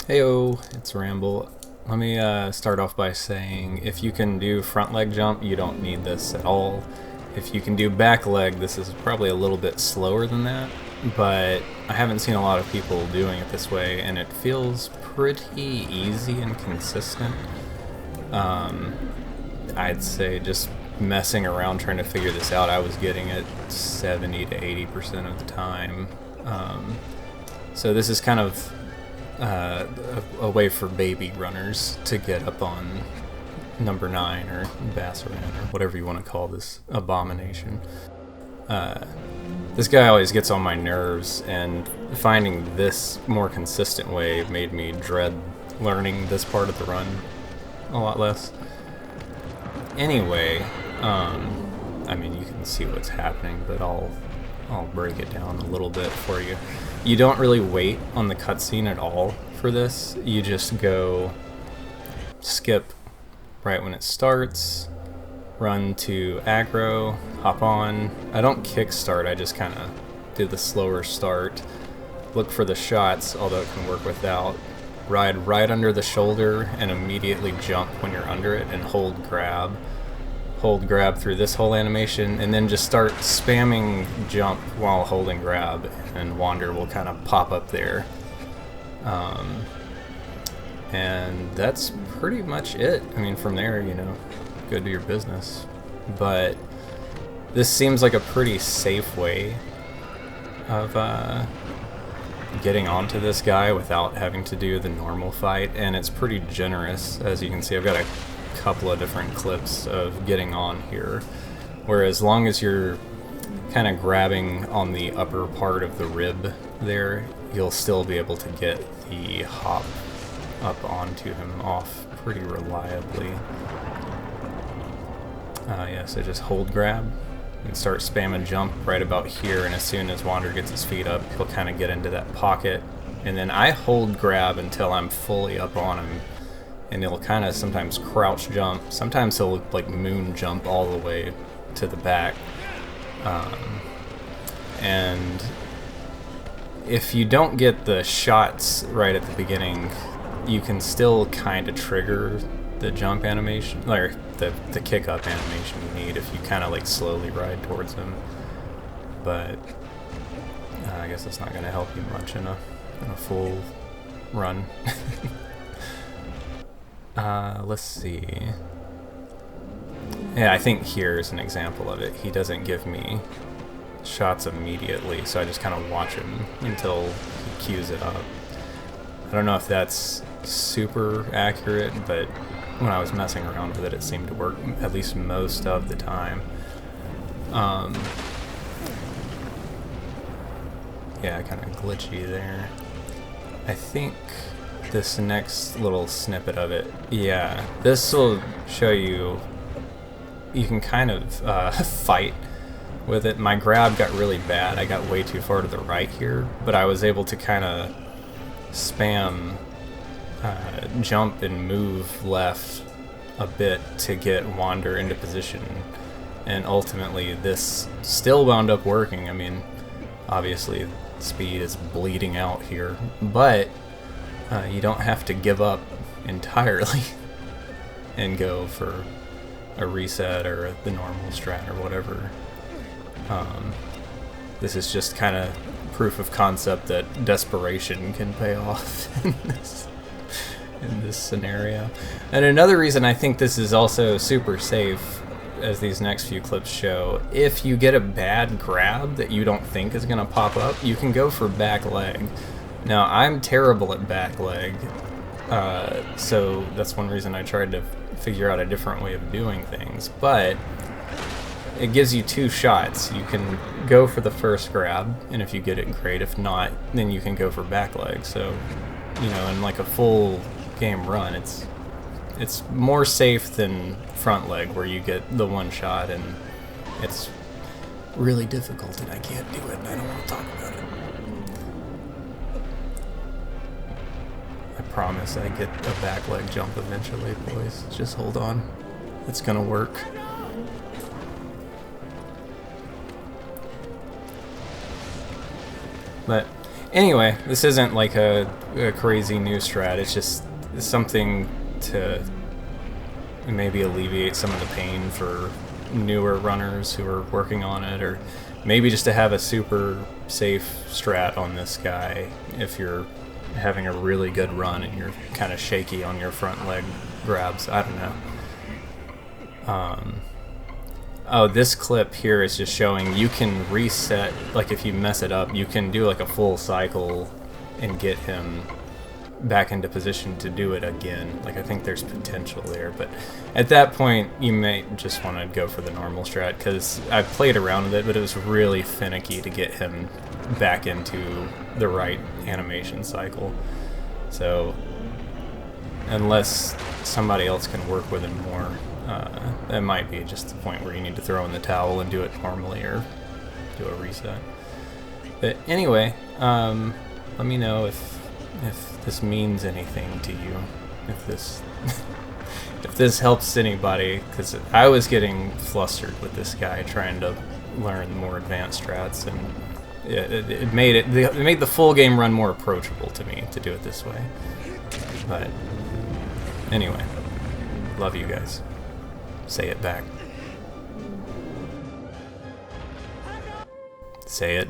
Heyo, it's Ramble. Let me start off by saying if you can do front leg jump, you don't need this at all. If you can do back leg, this is probably a little bit slower than that, but I haven't seen a lot of people doing it this way, and it feels pretty easy and consistent. I'd say just messing around trying to figure this out, I was getting it 70 to 80% of the time. So this is kind of a way for baby runners to get up on number 9 or Basaran or whatever you want to call this abomination. This guy always gets on my nerves, and finding this more consistent way made me dread learning this part of the run a lot less. Anyway, I mean, you can see what's happening, but I'll break it down a little bit for you. You don't really wait on the cutscene at all for this. You just go skip right when it starts, run to aggro, hop on. I don't kickstart, I just kind of do the slower start. Look for the shots, although it can work without. Ride right under the shoulder and immediately jump when you're under it, and hold grab. Hold grab through this whole animation, and then just start spamming jump while holding grab, and Wander will kind of pop up there. And that's pretty much it. I mean, from there, you know, go do your business. But this seems like a pretty safe way of getting onto this guy without having to do the normal fight, and it's pretty generous. As you can see, I've got a couple of different clips of getting on here, where as long as you're kind of grabbing on the upper part of the rib there, you'll still be able to get the hop up onto him off pretty reliably. Yeah, so just hold grab and start spamming jump right about here, and as soon as Wander gets his feet up, he'll kind of get into that pocket, and then I hold grab until I'm fully up on him, and he'll kind of sometimes crouch jump, sometimes he'll like moon jump all the way to the back. And if you don't get the shots right at the beginning, you can still kind of trigger the jump animation, or the kick up animation you need if you kind of like slowly ride towards him. But I guess that's not going to help you much in a full run. Let's see. Yeah, I think here's an example of it. He doesn't give me shots immediately, so I just kind of watch him until he cues it up. I don't know if that's super accurate, but when I was messing around with it, it seemed to work at least most of the time. Yeah, kind of glitchy there. I think this next little snippet of it, yeah, this will show you can kind of fight with it. My grab got really bad. I got way too far to the right here, but I was able to kind of spam jump and move left a bit to get Wander into position, and ultimately this still wound up working. I mean, obviously speed is bleeding out here, but you don't have to give up entirely and go for a reset or the normal strat or whatever. This is just kind of proof of concept that desperation can pay off in this scenario. And another reason I think this is also super safe, as these next few clips show, if you get a bad grab that you don't think is going to pop up, you can go for back leg. Now, I'm terrible at back leg, so that's one reason I tried to figure out a different way of doing things, but it gives you 2 shots. You can go for the first grab, and if you get it, great. If not, then you can go for back leg. So, you know, in like a full game run, it's more safe than front leg, where you get the 1 shot and it's really difficult and I can't do it and I don't want to talk about it. I promise I get a back leg jump eventually, boys. Just hold on. It's gonna work. But Anyway, this isn't like a crazy new strat. It's just something to maybe alleviate some of the pain for newer runners who are working on it, or maybe just to have a super safe strat on this guy if you're having a really good run and you're kind of shaky on your front leg grabs. I don't know. Oh, this clip here is just showing you can reset, like if you mess it up, you can do like a full cycle and get him back into position to do it again. Like I think there's potential there, but at that point you may just want to go for the normal strat, because I played around with it, but it was really finicky to get him back into the right animation cycle. So unless somebody else can work with him more, that might be just the point where you need to throw in the towel and do it normally or do a reset. But anyway, let me know if this means anything to you, if this if this helps anybody, because I was getting flustered with this guy trying to learn more advanced strats, and it made the full game run more approachable to me to do it this way. But anyway, love you guys. Say it back. Say it.